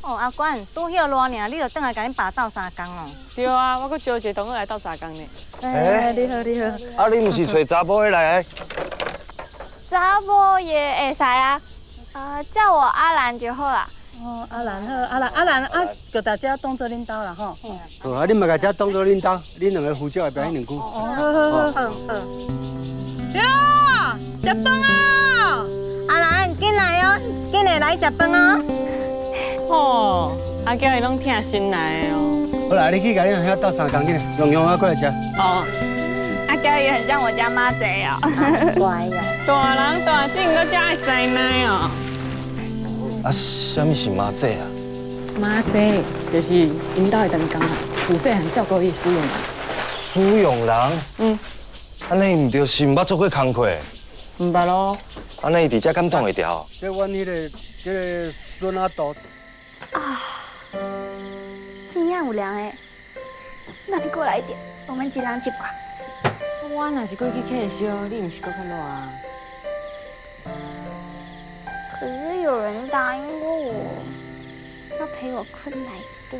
哦，阿官，拄许热尔，你就转来甲恁爸斗3工哦。对啊，我搁招一个同学来斗3工呢。哎，你好，你好。啊，你唔是找查甫的来的？查某也会使啊，叫我阿兰就好啦。哦，阿兰好，阿兰啊，就大家当做恁兜啦吼。好啊，你嘛甲遮当做恁兜，恁两个夫妻会表演两句。哦，好。哟，食饭啊！阿兰，进来哦，进来来食饭哦。哦，阿娇伊拢听心来的哦。好啦，你去甲恁兄斗3工去，用用啊过来食。哦，阿娇也很像我家妈贼哦。乖呀。大人大姐搁遮爱生奶哦。啊，什么是妈姐啊？妈姐就是因兜的长工啊，自细汉照顾伊使用人。使用人？嗯，安尼唔就是唔捌做过工课？唔捌咯。安尼伊伫遮敢挡会牢？这阮迄个孙阿杜。尽量有凉诶，那你过来一点，我们几人一把。我若是过去客烧，你唔是搁较热啊？可是有人答应过我，要陪我困奶布。